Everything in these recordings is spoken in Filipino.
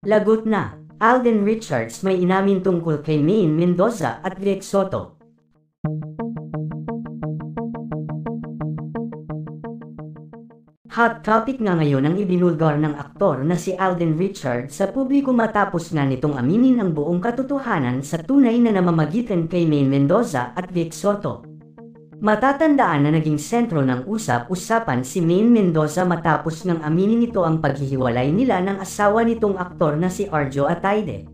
Lagot na, Alden Richards may inamin tungkol kay Maine Mendoza at Vic Soto. Hot topic nga ngayon ang ibinulgar ng aktor na si Alden Richards sa publiko matapos nga nitong aminin ang buong katotohanan sa tunay na namamagitan kay Maine Mendoza at Vic Soto. Matatandaan na naging sentro ng usap-usapan si Maine Mendoza matapos ngang aminin nito ang paghihiwalay nila ng asawa nitong aktor na si Arjo Ataide.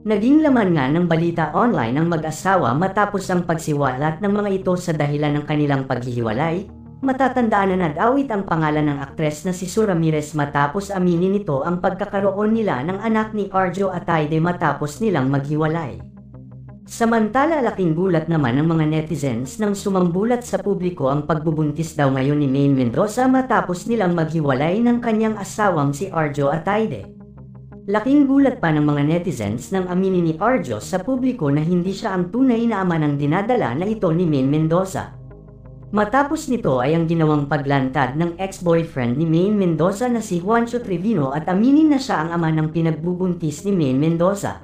Naging laman nga ng balita online ang mag-asawa matapos ang pagsiwalat ng mga ito sa dahilan ng kanilang paghihiwalay. Matatandaan na nag-awit ang pangalan ng aktres na si Sue Ramirez matapos aminin nito ang pagkakaroon nila ng anak ni Arjo Ataide matapos nilang maghiwalay. Samantala laking gulat naman ng mga netizens nang sumambulat sa publiko ang pagbubuntis daw ngayon ni Maine Mendoza matapos nilang maghiwalay ng kanyang asawang si Arjo Ataide. Laking gulat pa ng mga netizens nang aminin ni Arjo sa publiko na hindi siya ang tunay na ama ng dinadala na ito ni Maine Mendoza. Matapos nito ay ang ginawang paglantad ng ex-boyfriend ni Maine Mendoza na si Juancho Trevino at aminin na siya ang ama ng pinagbubuntis ni Maine Mendoza.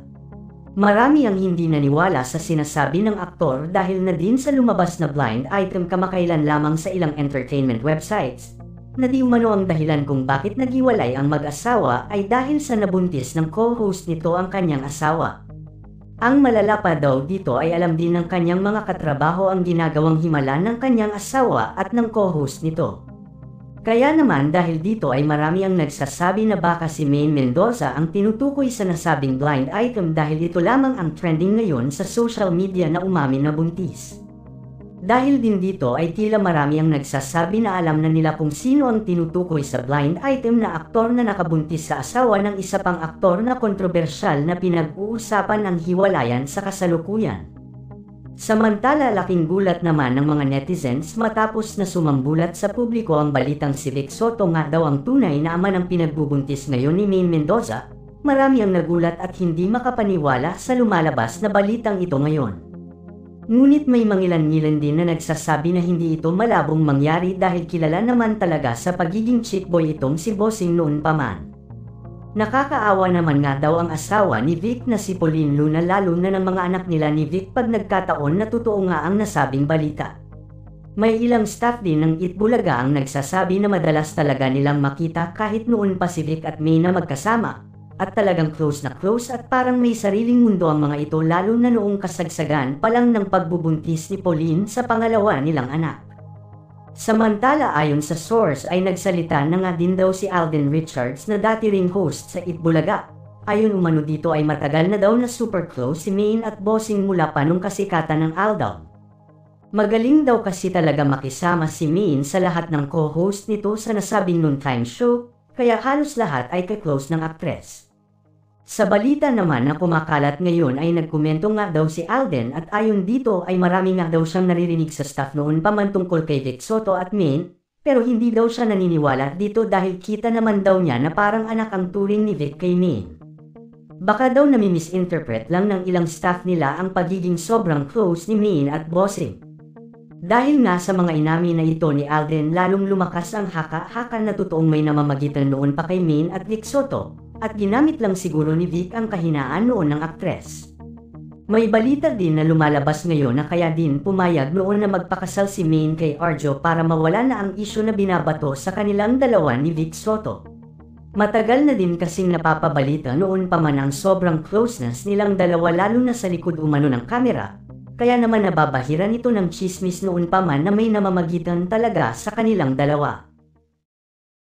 Marami ang hindi naniwala sa sinasabi ng aktor dahil na din sa lumabas na blind item kamakailan lamang sa ilang entertainment websites, na di umano ang dahilan kung bakit naghiwalay ang mag-asawa ay dahil sa nabuntis ng co-host nito ang kanyang asawa. Ang malala pa daw dito ay alam din ng kanyang mga katrabaho ang ginagawang himala ng kanyang asawa at ng co-host nito. Kaya naman dahil dito ay marami ang nagsasabi na baka si Maine Mendoza ang tinutukoy sa nasabing blind item dahil ito lamang ang trending ngayon sa social media na umamin na buntis. Dahil din dito ay tila marami ang nagsasabi na alam na nila kung sino ang tinutukoy sa blind item na aktor na nakabuntis sa asawa ng isa pang aktor na kontrobersyal na pinag-uusapan ang hiwalayan sa kasalukuyan. Samantala laking gulat naman ng mga netizens matapos na sumambulat sa publiko ang balitang si Vic Soto nga daw ang tunay na ama ng pinagbubuntis ngayon ni Maine Mendoza. Marami ang nagulat at hindi makapaniwala sa lumalabas na balitang ito ngayon. Ngunit may mangilan-ngilan din na nagsasabi na hindi ito malabong mangyari dahil kilala naman talaga sa pagiging chick boy itong si Bossing noon pa man. Nakakaawa naman nga daw ang asawa ni Vic na si Pauline Luna lalo na ng mga anak nila ni Vic pag nagkataon na totoo nga ang nasabing balita. May ilang staff din ng Itbulaga ang nagsasabi na madalas talaga nilang makita kahit noon pa si Vic at May na magkasama. At talagang close na close at parang may sariling mundo ang mga ito lalo na noong kasagsagan pa lang ng pagbubuntis ni Pauline sa pangalawa nilang anak. Samantala ayon sa source ay nagsalita na nga din daw si Alden Richards na dati ring host sa Itbulaga. Ayon umano dito ay matagal na daw na super close si Maine at Bossing mula pa nung kasikatan ng Aldab. Magaling daw kasi talaga makisama si Maine sa lahat ng co-host nito sa nasabing noontime show, kaya halos lahat ay ka-close ng aktres. Sa balita naman na kumakalat ngayon ay nagkomento nga daw si Alden at ayon dito ay marami nga daw siyang naririnig sa staff noon pa man tungkol kay Vic Soto at Maine, pero hindi daw siya naniniwala dito dahil kita naman daw niya na parang anak ang turing ni Vic kay Maine. Baka daw nami-misinterpret lang ng ilang staff nila ang pagiging sobrang close ni Maine at Bossing. Dahil nga sa mga inamin na ito ni Alden lalong lumakas ang haka-haka na totoong may namamagitan noon pa kay Maine at Vic Soto, at ginamit lang siguro ni Vic ang kahinaan noon ng aktres. May balita din na lumalabas ngayon na kaya din pumayag noon na magpakasal si Maine kay Arjo para mawala na ang isyu na binabato sa kanilang dalawa ni Vic Soto. Matagal na din kasing napapabalita noon pa man ang sobrang closeness nilang dalawa lalo na sa likod umano ng kamera. Kaya naman nababahiran ito ng chismis noon pa man na may namamagitan talaga sa kanilang dalawa.